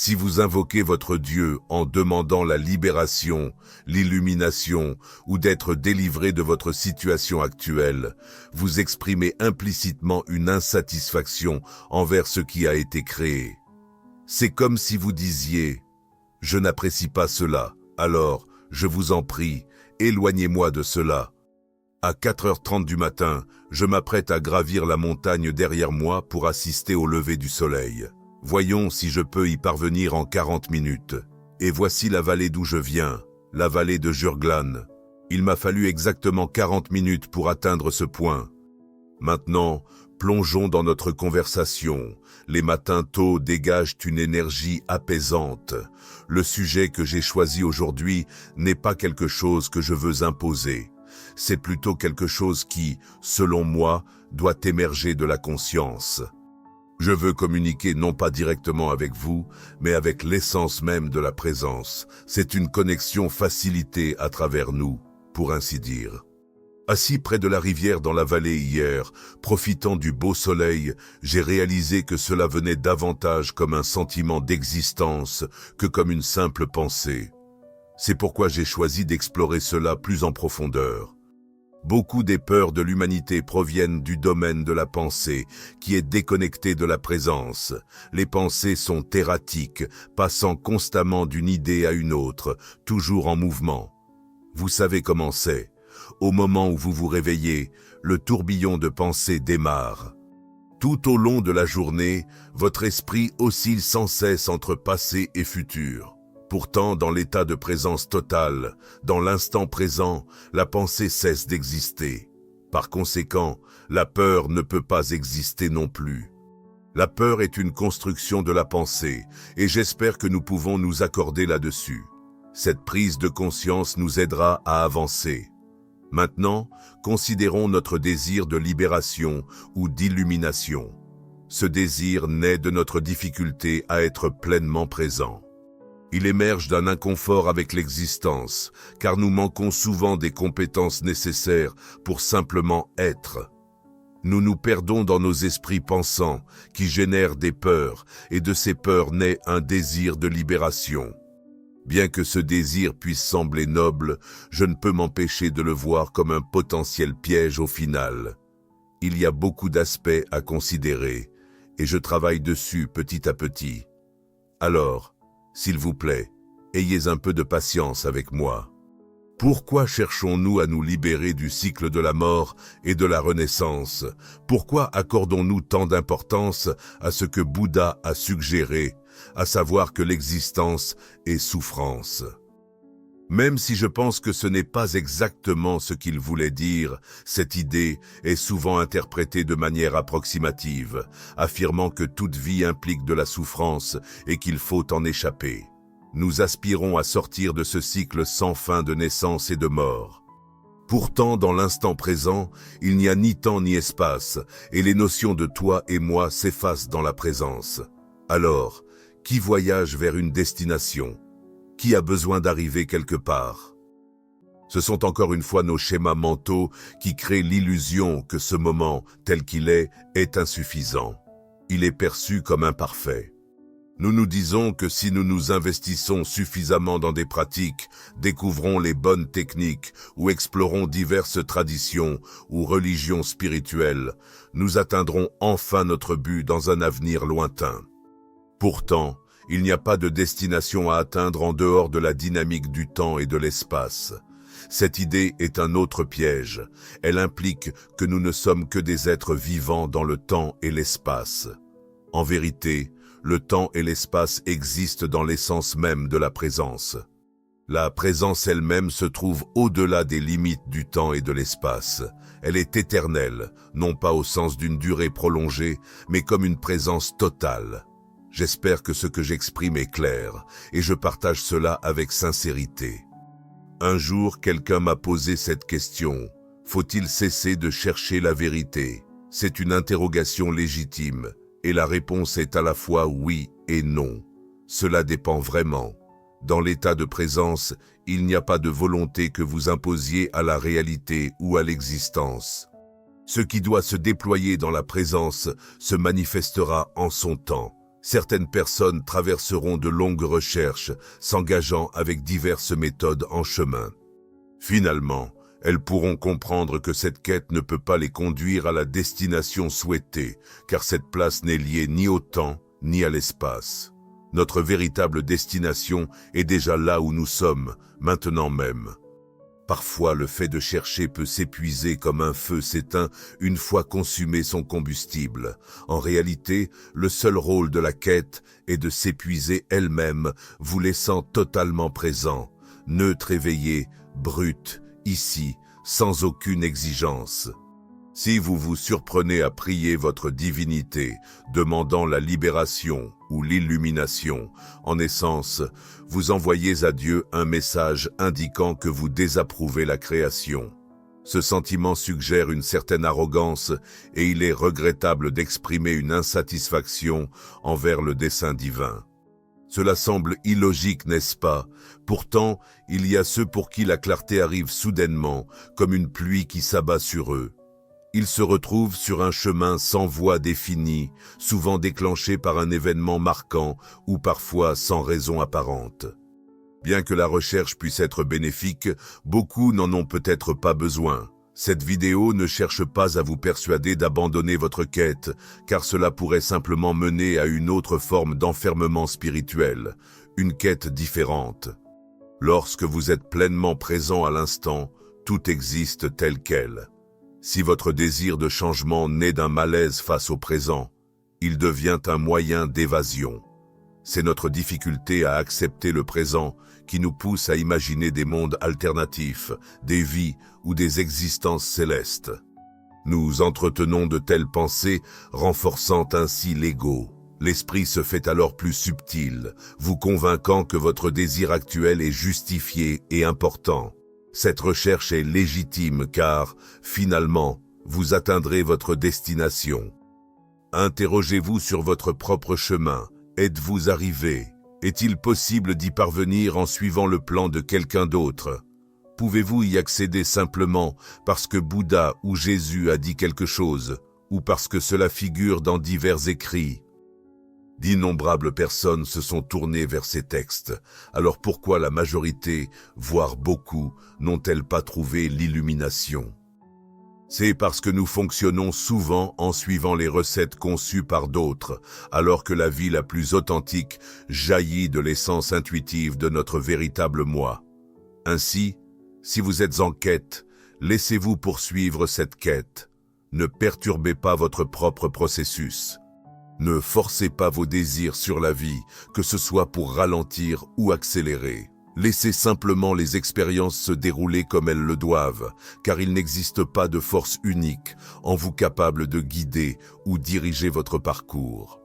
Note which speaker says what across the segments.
Speaker 1: Si vous invoquez votre Dieu en demandant la libération, l'illumination ou d'être délivré de votre situation actuelle, vous exprimez implicitement une insatisfaction envers ce qui a été créé. C'est comme si vous disiez « Je n'apprécie pas cela, alors, je vous en prie, éloignez-moi de cela ». À 4h30 du matin, je m'apprête à gravir la montagne derrière moi pour assister au lever du soleil. Voyons si je peux y parvenir en 40 minutes. Et voici la vallée d'où je viens, la vallée de Jurglan. Il m'a fallu exactement 40 minutes pour atteindre ce point. Maintenant, plongeons dans notre conversation. Les matins tôt dégagent une énergie apaisante. Le sujet que j'ai choisi aujourd'hui n'est pas quelque chose que je veux imposer. C'est plutôt quelque chose qui, selon moi, doit émerger de la conscience. Je veux communiquer non pas directement avec vous, mais avec l'essence même de la présence. C'est une connexion facilitée à travers nous, pour ainsi dire. Assis près de la rivière dans la vallée hier, profitant du beau soleil, j'ai réalisé que cela venait davantage comme un sentiment d'existence que comme une simple pensée. C'est pourquoi j'ai choisi d'explorer cela plus en profondeur. Beaucoup des peurs de l'humanité proviennent du domaine de la pensée, qui est déconnecté de la présence. Les pensées sont erratiques, passant constamment d'une idée à une autre, toujours en mouvement. Vous savez comment c'est. Au moment où vous vous réveillez, le tourbillon de pensées démarre. Tout au long de la journée, votre esprit oscille sans cesse entre passé et futur. Pourtant, dans l'état de présence totale, dans l'instant présent, la pensée cesse d'exister. Par conséquent, la peur ne peut pas exister non plus. La peur est une construction de la pensée, et j'espère que nous pouvons nous accorder là-dessus. Cette prise de conscience nous aidera à avancer. Maintenant, considérons notre désir de libération ou d'illumination. Ce désir naît de notre difficulté à être pleinement présent. Il émerge d'un inconfort avec l'existence, car nous manquons souvent des compétences nécessaires pour simplement être. Nous nous perdons dans nos esprits pensants, qui génèrent des peurs, et de ces peurs naît un désir de libération. Bien que ce désir puisse sembler noble, je ne peux m'empêcher de le voir comme un potentiel piège au final. Il y a beaucoup d'aspects à considérer, et je travaille dessus petit à petit. Alors, s'il vous plaît, ayez un peu de patience avec moi. Pourquoi cherchons-nous à nous libérer du cycle de la mort et de la renaissance? Pourquoi accordons-nous tant d'importance à ce que Bouddha a suggéré, à savoir que l'existence est souffrance? Même si je pense que ce n'est pas exactement ce qu'il voulait dire, cette idée est souvent interprétée de manière approximative, affirmant que toute vie implique de la souffrance et qu'il faut en échapper. Nous aspirons à sortir de ce cycle sans fin de naissance et de mort. Pourtant, dans l'instant présent, il n'y a ni temps ni espace, et les notions de toi et moi s'effacent dans la présence. Alors, qui voyage vers une destination ? Qui a besoin d'arriver quelque part? Ce sont encore une fois nos schémas mentaux qui créent l'illusion que ce moment, tel qu'il est insuffisant. Il est perçu comme imparfait. Nous nous disons que si nous nous investissons suffisamment dans des pratiques, découvrons les bonnes techniques ou explorons diverses traditions ou religions spirituelles, nous atteindrons enfin notre but dans un avenir lointain. Pourtant, il n'y a pas de destination à atteindre en dehors de la dynamique du temps et de l'espace. Cette idée est un autre piège. Elle implique que nous ne sommes que des êtres vivants dans le temps et l'espace. En vérité, le temps et l'espace existent dans l'essence même de la présence. La présence elle-même se trouve au-delà des limites du temps et de l'espace. Elle est éternelle, non pas au sens d'une durée prolongée, mais comme une présence totale. J'espère que ce que j'exprime est clair, et je partage cela avec sincérité. Un jour, quelqu'un m'a posé cette question. Faut-il cesser de chercher la vérité? C'est une interrogation légitime, et la réponse est à la fois oui et non. Cela dépend vraiment. Dans l'état de présence, il n'y a pas de volonté que vous imposiez à la réalité ou à l'existence. Ce qui doit se déployer dans la présence se manifestera en son temps. Certaines personnes traverseront de longues recherches, s'engageant avec diverses méthodes en chemin. Finalement, elles pourront comprendre que cette quête ne peut pas les conduire à la destination souhaitée, car cette place n'est liée ni au temps, ni à l'espace. Notre véritable destination est déjà là où nous sommes, maintenant même. Parfois, le fait de chercher peut s'épuiser comme un feu s'éteint une fois consumé son combustible. En réalité, le seul rôle de la quête est de s'épuiser elle-même, vous laissant totalement présent, neutre, éveillé, brut, ici, sans aucune exigence. Si vous vous surprenez à prier votre divinité, demandant la libération ou l'illumination, en essence, vous envoyez à Dieu un message indiquant que vous désapprouvez la création. Ce sentiment suggère une certaine arrogance et il est regrettable d'exprimer une insatisfaction envers le dessein divin. Cela semble illogique, n'est-ce pas? Pourtant, il y a ceux pour qui la clarté arrive soudainement, comme une pluie qui s'abat sur eux. Ils se retrouvent sur un chemin sans voie définie, souvent déclenché par un événement marquant ou parfois sans raison apparente. Bien que la recherche puisse être bénéfique, beaucoup n'en ont peut-être pas besoin. Cette vidéo ne cherche pas à vous persuader d'abandonner votre quête, car cela pourrait simplement mener à une autre forme d'enfermement spirituel, une quête différente. Lorsque vous êtes pleinement présent à l'instant, tout existe tel quel. Si votre désir de changement naît d'un malaise face au présent, il devient un moyen d'évasion. C'est notre difficulté à accepter le présent qui nous pousse à imaginer des mondes alternatifs, des vies ou des existences célestes. Nous entretenons de telles pensées, renforçant ainsi l'ego. L'esprit se fait alors plus subtil, vous convainquant que votre désir actuel est justifié et important. Cette recherche est légitime car, finalement, vous atteindrez votre destination. Interrogez-vous sur votre propre chemin. Êtes-vous arrivé? Est-il possible d'y parvenir en suivant le plan de quelqu'un d'autre? Pouvez-vous y accéder simplement parce que Bouddha ou Jésus a dit quelque chose, ou parce que cela figure dans divers écrits? D'innombrables personnes se sont tournées vers ces textes. Alors pourquoi la majorité, voire beaucoup, n'ont-elles pas trouvé l'illumination? C'est parce que nous fonctionnons souvent en suivant les recettes conçues par d'autres, alors que la vie la plus authentique jaillit de l'essence intuitive de notre véritable moi. Ainsi, si vous êtes en quête, laissez-vous poursuivre cette quête. Ne perturbez pas votre propre processus. Ne forcez pas vos désirs sur la vie, que ce soit pour ralentir ou accélérer. Laissez simplement les expériences se dérouler comme elles le doivent, car il n'existe pas de force unique en vous capable de guider ou diriger votre parcours.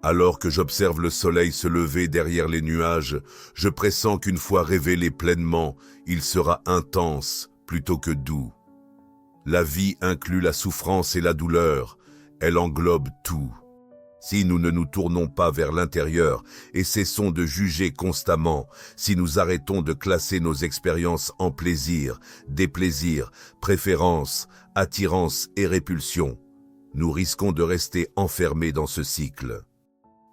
Speaker 1: Alors que j'observe le soleil se lever derrière les nuages, je pressens qu'une fois révélé pleinement, il sera intense plutôt que doux. La vie inclut la souffrance et la douleur, elle englobe tout. Si nous ne nous tournons pas vers l'intérieur et cessons de juger constamment, si nous arrêtons de classer nos expériences en plaisir, déplaisir, préférence, attirance et répulsion, nous risquons de rester enfermés dans ce cycle.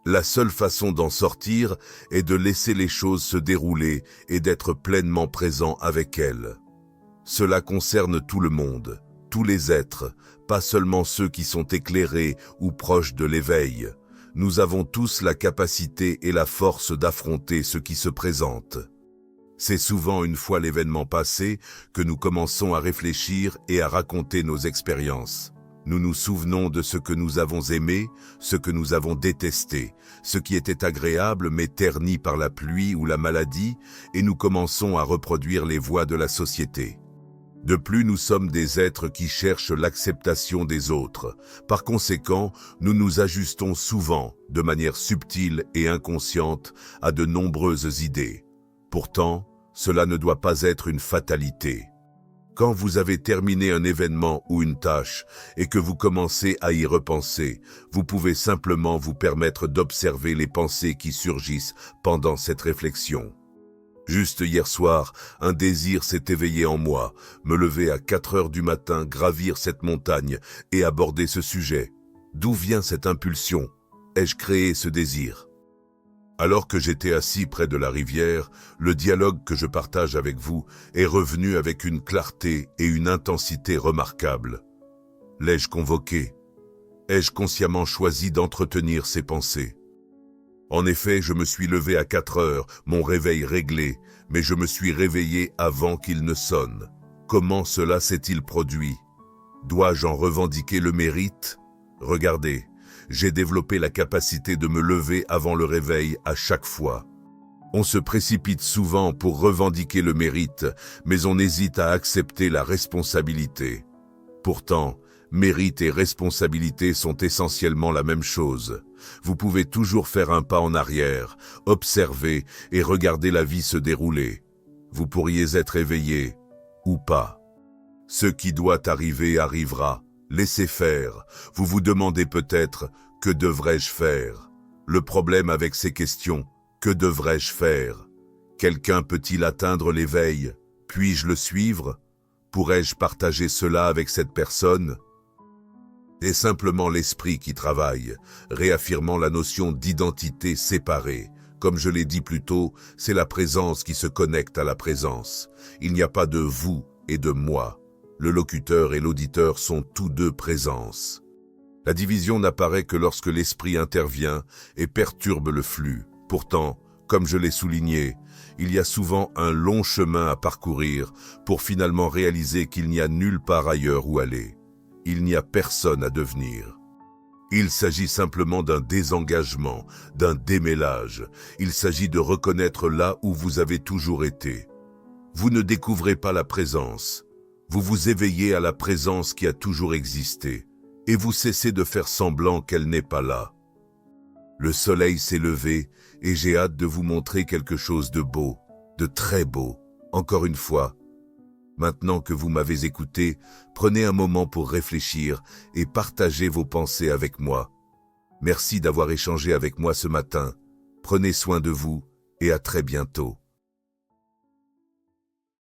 Speaker 1: La seule façon d'en sortir est de laisser les choses se dérouler et d'être pleinement présent avec elles. Cela concerne tout le monde, tous les êtres, pas seulement ceux qui sont éclairés ou proches de l'éveil. Nous avons tous la capacité et la force d'affronter ce qui se présente. C'est souvent une fois l'événement passé que nous commençons à réfléchir et à raconter nos expériences. Nous nous souvenons de ce que nous avons aimé, ce que nous avons détesté, ce qui était agréable mais terni par la pluie ou la maladie, et nous commençons à reproduire les voies de la société. De plus, nous sommes des êtres qui cherchent l'acceptation des autres. Par conséquent, nous nous ajustons souvent, de manière subtile et inconsciente, à de nombreuses idées. Pourtant, cela ne doit pas être une fatalité. Quand vous avez terminé un événement ou une tâche et que vous commencez à y repenser, vous pouvez simplement vous permettre d'observer les pensées qui surgissent pendant cette réflexion. Juste hier soir, un désir s'est éveillé en moi, me lever à 4 heures du matin, gravir cette montagne et aborder ce sujet. D'où vient cette impulsion? ai-je créé ce désir? Alors que j'étais assis près de la rivière, le dialogue que je partage avec vous est revenu avec une clarté et une intensité remarquables. L'ai-je convoqué? Ai-je consciemment choisi d'entretenir ces pensées? En effet, je me suis levé à 4 heures, mon réveil réglé, mais je me suis réveillé avant qu'il ne sonne. Comment cela s'est-il produit? Dois-je en revendiquer le mérite? Regardez, j'ai développé la capacité de me lever avant le réveil à chaque fois. On se précipite souvent pour revendiquer le mérite, mais on hésite à accepter la responsabilité. Pourtant, mérite et responsabilité sont essentiellement la même chose. Vous pouvez toujours faire un pas en arrière, observer et regarder la vie se dérouler. Vous pourriez être éveillé ou pas. Ce qui doit arriver arrivera. Laissez faire. Vous vous demandez peut-être « Que devrais-je faire ?» Le problème avec ces questions « Que devrais-je faire ?» Quelqu'un peut-il atteindre l'éveil? Puis-je le suivre? Pourrais-je partager cela avec cette personne? C'est simplement l'esprit qui travaille, réaffirmant la notion d'identité séparée. Comme je l'ai dit plus tôt, c'est la présence qui se connecte à la présence. Il n'y a pas de vous et de moi. Le locuteur et l'auditeur sont tous deux présences. La division n'apparaît que lorsque l'esprit intervient et perturbe le flux. Pourtant, comme je l'ai souligné, il y a souvent un long chemin à parcourir pour finalement réaliser qu'il n'y a nulle part ailleurs où aller. Il n'y a personne à devenir. Il s'agit simplement d'un désengagement, d'un démêlage. Il s'agit de reconnaître là où vous avez toujours été. Vous ne découvrez pas la présence. Vous vous éveillez à la présence qui a toujours existé. Et vous cessez de faire semblant qu'elle n'est pas là. Le soleil s'est levé et j'ai hâte de vous montrer quelque chose de beau, de très beau. Encore une fois, maintenant que vous m'avez écouté, prenez un moment pour réfléchir et partagez vos pensées avec moi. Merci d'avoir échangé avec moi ce matin. Prenez soin de vous et à très bientôt.